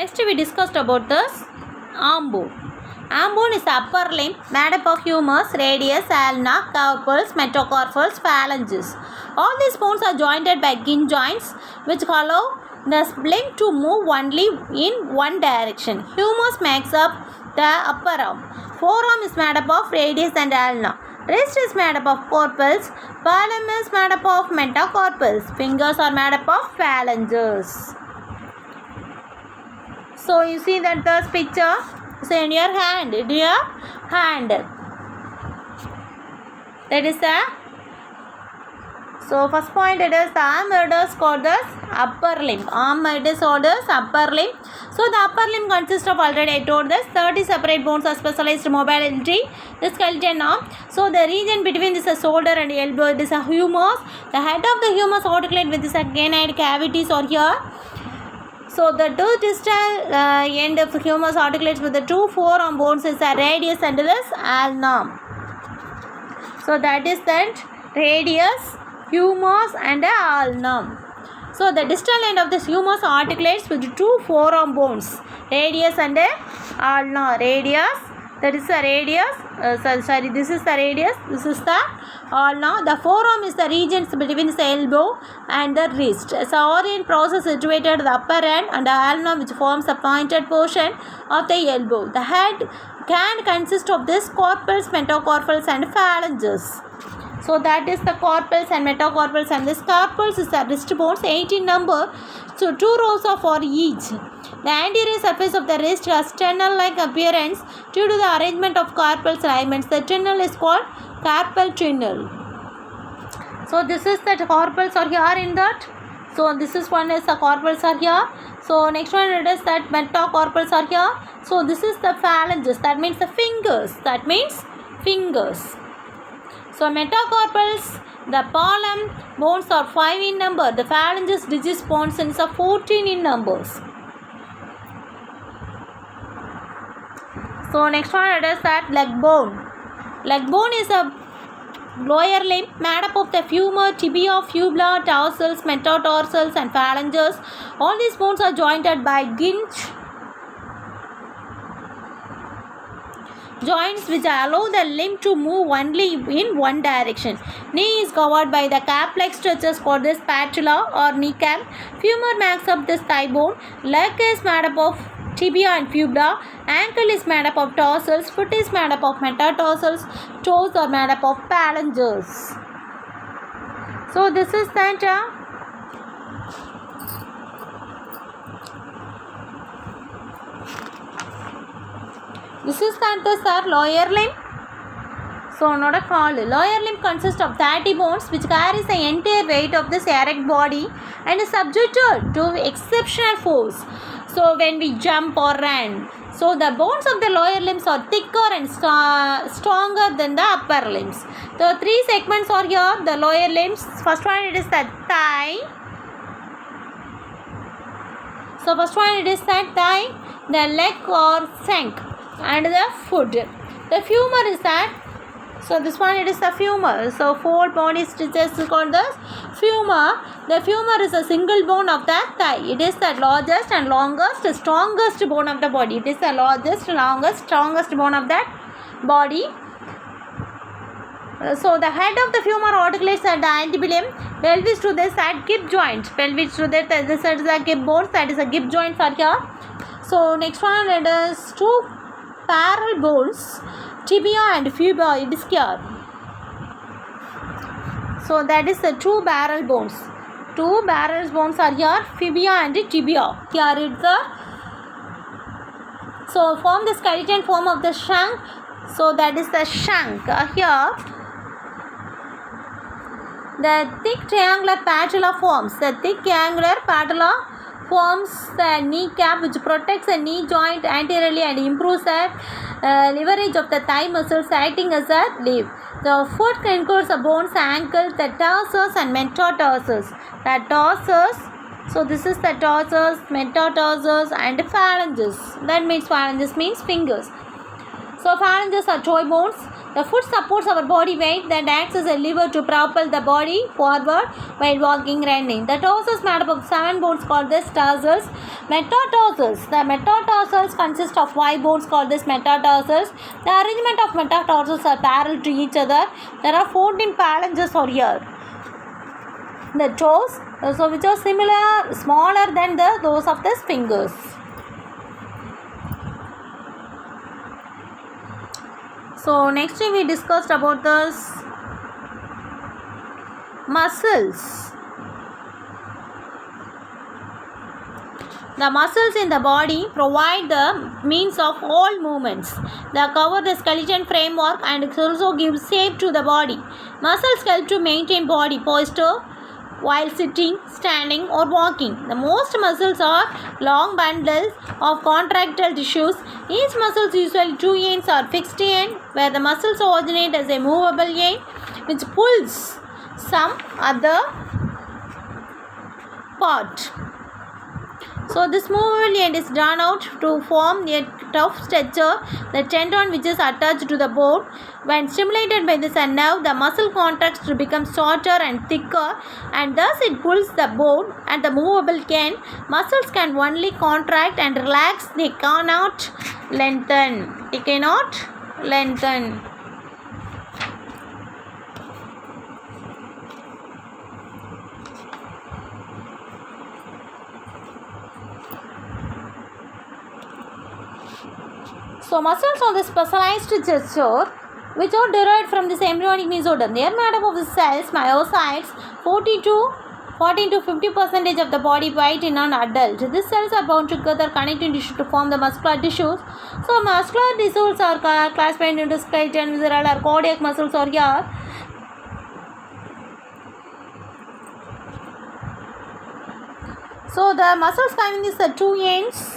Next we discussed about this arm bone. Arm bone is the upper limb made up of humerus, radius, ulna, carpals, metacarpals, phalanges. All these bones are jointed by hinge joints which allow the limb to move only in one direction. Humerus makes up the upper arm. Forearm is made up of radius and ulna. Wrist is made up of carpals. Palm is made up of metacarpals. Fingers are made up of phalanges. So you see that this picture. So in your hand, that is the. So first point, it is the arm. It is called the upper limb. Arm, it is called as upper limb. So the upper limb consists of, already I told this, 30 separate bones are specialized mobility. The skeleton arm. So the region between this shoulder and elbow, it is a humerus. The head of the humerus articulate with this canine cavities are here. So the two distal end of the humerus articulates with the two forearm bones is a radius and this ulna. So that is that radius, humerus and ulna. So the distal end of this humerus articulates with two forearm bones, radius and ulna. Radius, that is the radius. This is the radius. This is the ulna. The forearm is the regions between the elbow and the wrist. So orient process situated at the upper end and the ulna which forms the pointed portion of the elbow. The head can consist of this carpals, metacarpals and phalanges. So that is the carpals and metacarpals, and this carpals is the wrist bones, 18 number. So 2 rows are for each. The anterior surface of the wrist has tunnel-like appearance due to the arrangement of carpal ligaments. The tunnel is called carpal tunnel. So this is that carpals are here in that. So this is one is the carpals are here. So next one it is that metacarpals are here. So this is the phalanges. That means the fingers. That means fingers. So metacarpals, the palm bones are 5 in number. The phalanges, digits, bones are 14 in numbers. So next one it is that leg bone. Leg bone is a lower limb made up of the femur, tibia, fibula, tarsals, metatarsals and phalanges. All these bones are jointed by hinge joints which allow the limb to move only in one direction. Knee is covered by the cap-like structures called the patella or kneecap. Femur makes up the thigh bone. Leg is made up of tibia and fibula. Ankle is made up of tarsals. Foot is made up of metatarsals. Toes are made up of phalanges. So this is that this is that lower limb. So not a call. Lower limb consists of 30 bones which carries the entire weight of this erect body and is subjected to exceptional force. So when we jump or run, so the bones of the lower limbs are thicker and stronger than the upper limbs. The 3 segments are here. The lower limbs. First one it is the thigh. So first one it is the thigh, the leg or shank, and the foot. The femur is that. So this one it is the femur. So 4 bone stitches called the femur. The femur is a single bone of the thigh. It is the largest and longest, strongest bone of the body. It is the largest, longest, strongest bone of that body. So the head of the femur articulates at the antebellum. Pelvis to this at hip joint. Pelvis to this is the hip bones. That is the hip joints are here. So next one it is 2 parallel bones, tibia and fibula. It is here. So that is the 2 parallel bones. 2 parallel bones are here, fibula and tibia. Here it's the. So form the skeleton form of the shank. So that is the shank. Here the thick triangular patella forms. The thick triangular patella forms the kneecap which protects the knee joint anteriorly and improves the leverage of the thigh muscles acting as a leaf. The foot includes the bones, ankle, the tarsus and metatarsals. The tarsus, so this is the tarsus, metatarsals and phalanges. That means phalanges means fingers. So phalanges are toe bones. The foot supports our body weight that acts as a lever to propel the body forward while walking, running. The torso is made up of 7 bones called the tarsals. Metatarsals. The metatarsals consist of 5 bones called the metatarsals. The arrangement of metatarsals are parallel to each other. There are 14 phalanges are here. The toes, which are smaller than those of the fingers. So next we discussed about the muscles. The muscles in the body provide the means of all movements. They cover the skeleton framework and also give shape to the body. Muscles help to maintain body posture while sitting, standing or walking. The most muscles are long bundles of contractile tissues. Each muscle is usually 2 ends or fixed end, where the muscles originate as a movable end which pulls some other part. So this movable end is drawn out to form a tough structure, the tendon which is attached to the bone. When stimulated by this nerve, the muscle contracts to become shorter and thicker, and thus it pulls the bone and the movable end. Muscles can only contract and relax, they cannot lengthen. So muscles are the specialized structure which are derived from this embryonic mesoderm. They are made up of the cells, myocytes, 14 to 50% of the body weight in an adult. These cells are bound together connecting tissue to form the muscular tissues. So muscular tissues are classified into skeletal, visceral or cardiac muscles are here. So the muscles having these 2 ends.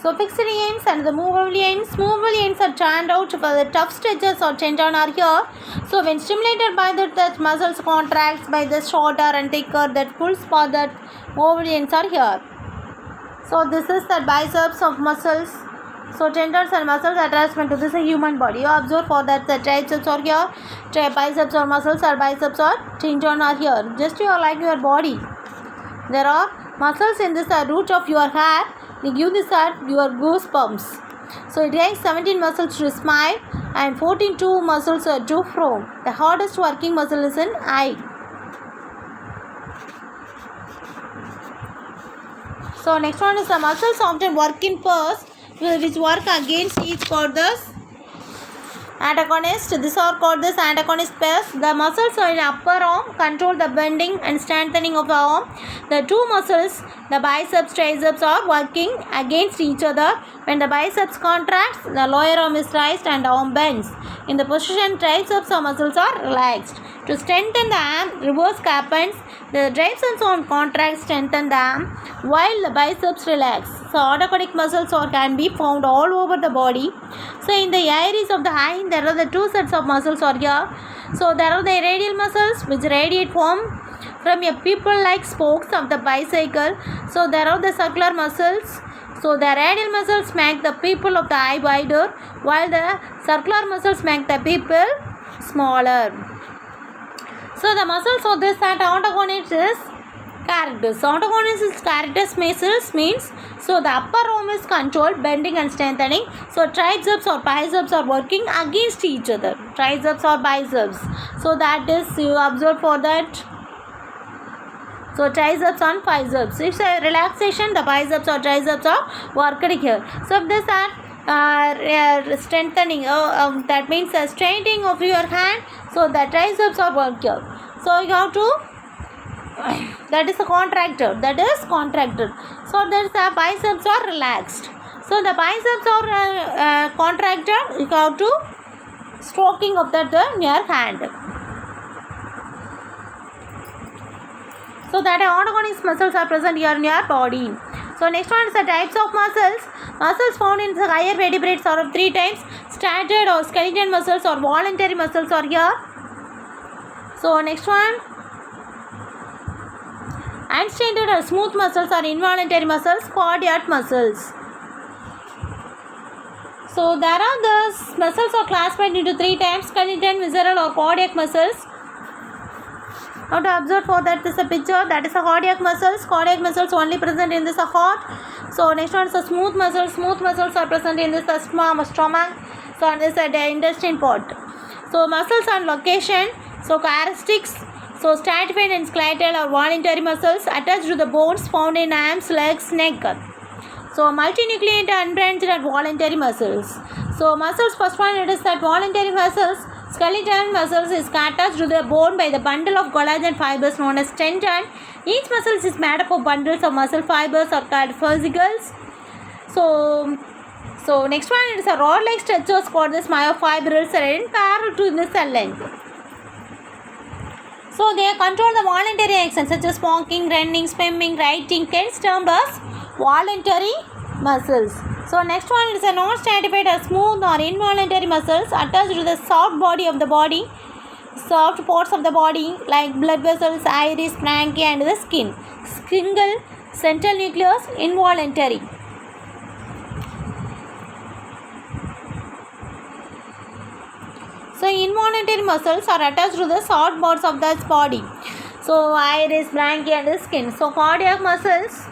So fixed ends and the movable ends. Movable ends are turned out for the tough stretches or tendon are here. So when stimulated by that muscles contracts by the shorter and thicker that pulls for that movable ends are here. So this is the biceps of muscles. So tendons and muscles attachment to this human body. You observe for that the triceps are here. Biceps or muscles or biceps or tendon are here. Just you are like your body. There are muscles in this root of your hair. They give this your goosebumps. So it takes 17 muscles to smile and 14 muscles to frown. The hardest working muscle is in eye. So next one is the muscles often work in pairs which work against each other. Antagonist. These are called the antagonist pairs. The muscles in upper arm control the bending and strengthening of the arm. The 2 muscles, the biceps, triceps, are working against each other. When the biceps contracts, the lower arm is raised and arm bends. In the position, triceps or muscles are relaxed. To strengthen the arm, reverse happens. The triceps arm contracts, strengthen the arm, while the biceps relax. So automatic muscles can be found all over the body. So in the iris of the eye, there are the 2 sets of muscles are here. So there are the radial muscles which radiate from a pupil-like spokes of the bicycle. So there are the circular muscles. So the radial muscles make the pupil of the eye wider, while the circular muscles make the pupil smaller. So the muscles of this antagonist is characters. Antagonist is characters muscles means so the upper arm is controlled, bending and strengthening. So triceps or biceps are working against each other. Triceps or biceps. So that is you observe for that. So triceps and biceps. It's a relaxation. The biceps or triceps are working here. So if this strengthening, that means straightening of your hand. So the triceps are working here. So you have to. That is a contractor. So there is a biceps are relaxed. So the biceps are contracted. You have to stroking of that in your hand. So that antagonist muscles are present here in your body. So next one is the types of muscles. Muscles found in the higher vertebrates are of 3 types. Standard or skeleton muscles or voluntary muscles are here. So next one. Unstandard or smooth muscles are involuntary muscles, cardiac muscles. So there are the muscles are classified into 3 types: skeleton, visceral or cardiac muscles. Now to observe for that is a picture, that is a cardiac muscles. Cardiac muscles only present in this heart. So next one is a smooth muscles. Smooth muscles are present in this stomach. So this is the intestine part. So muscles and location. So characteristics. So stratified and skeletal or voluntary muscles attached to the bones found in arms, legs, neck. So multinucleate unbranched and voluntary muscles. So muscles, first one it is that voluntary muscles. Skeletal muscles is attached to the bone by the bundle of collagen fibers known as tendon. Each muscle is made up of bundles of muscle fibers or called fascicles. So next one is a rod-like structures called the myofibrils are in parallel to the cell length. So they control the voluntary actions such as walking, running, swimming, writing, hence termed as voluntary muscles. So next one is a non-stratified or smooth or involuntary muscles attached to the soft body of the body, soft parts of the body like blood vessels, iris, branchia and the skin. Single central nucleus, involuntary. So involuntary muscles are attached to the soft parts of the body. So iris, branchia and the skin. So cardiac muscles.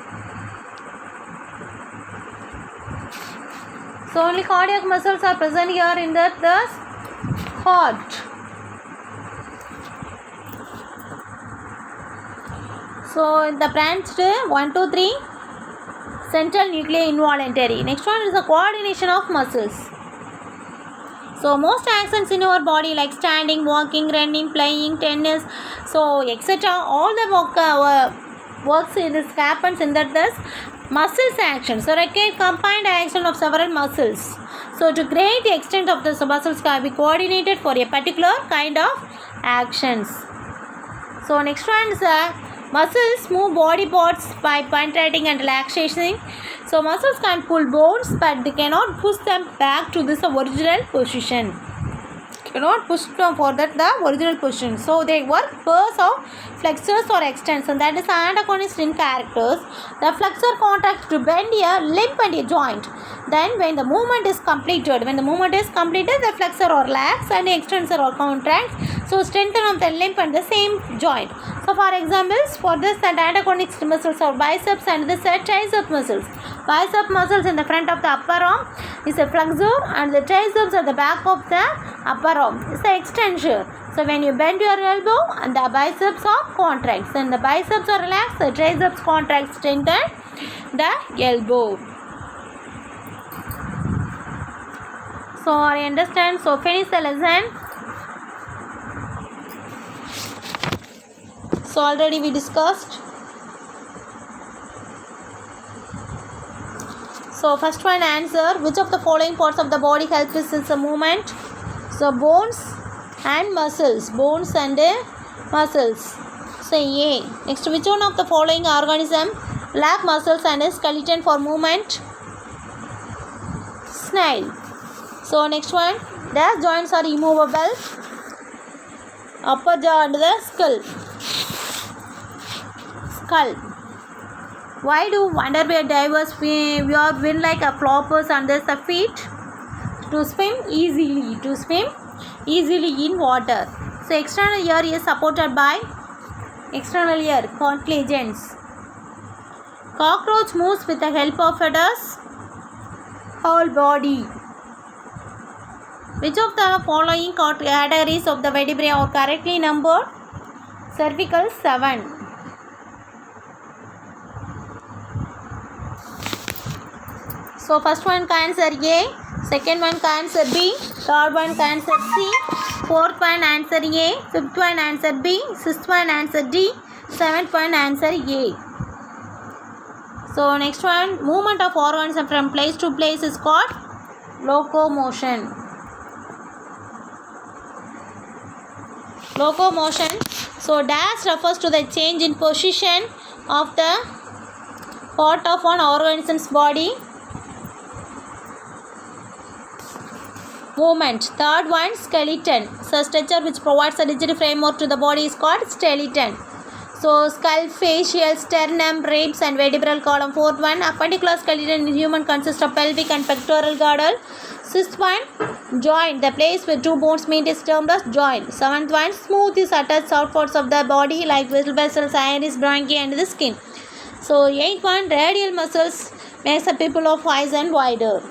So only cardiac muscles are present here in the heart. So the branched 1, 2, 3 central nuclei involuntary. Next one is the coordination of muscles. So most actions in your body like standing, walking, running, playing, tennis, so etc. All the works in this happens in that this muscles action. So require combined action of several muscles. So to great extent of the muscles can be coordinated for a particular kind of actions. So next one is muscles move body parts by contracting and relaxation. So muscles can pull bones but they cannot push them back to this original position. Cannot push them for that the original position. So they work first of flexors or extension, that is antagonist in characters. The flexor contracts to bend a limb and a joint. Then when the movement is completed, the flexor or relax and the extensor or contracts. So strengthen of the limb and the same joint. So for examples, for this the antagonist muscles are biceps and the tricep muscles. Bicep muscles in the front of the upper arm is a flexor and the triceps at the back of the upper arm is the extensor. So when you bend your elbow and the biceps are contracts and the biceps are relaxed, the triceps contracts, strengthen the elbow. So I understand. So finish the lesson. So already we discussed. So first one answer, which of the following parts of the body helps us in movement? So bones and muscles. Bones and muscles. So A. Next, which one of the following organism lack muscles and a skeleton for movement? Snail. So next one, their joints are immovable. Upper jaw and the skull. Why do underwater divers wear wing like a floppers under the feet? To swim easily in water. So external ear is supported by external ear cartilages. Cockroach moves with the help of its whole body. Which of the following categories of the vertebrae are correctly numbered? Cervical 7. So first one can answer A, second one can answer B, third one can answer C, fourth one answer A, fifth one answer B, sixth one answer D, seventh one answer A. So next one, movement of organs from place to place is called locomotion. So dash refers to the change in position of the part of an organism's body. Movement. Third one, skeleton. So structure which provides a rigid framework to the body is called skeleton. So skull, facial, sternum, ribs and vertebral column. Fourth one, appendicular skeleton in human consists of pelvic and pectoral girdle. Sixth one, joint, the place where two bones meet is termed as joint. Seventh one, smooth is attached outwards of the body like vessels, iris, bronchi and the skin. So eighth one, radial muscles makes the pupil of eyes and wider.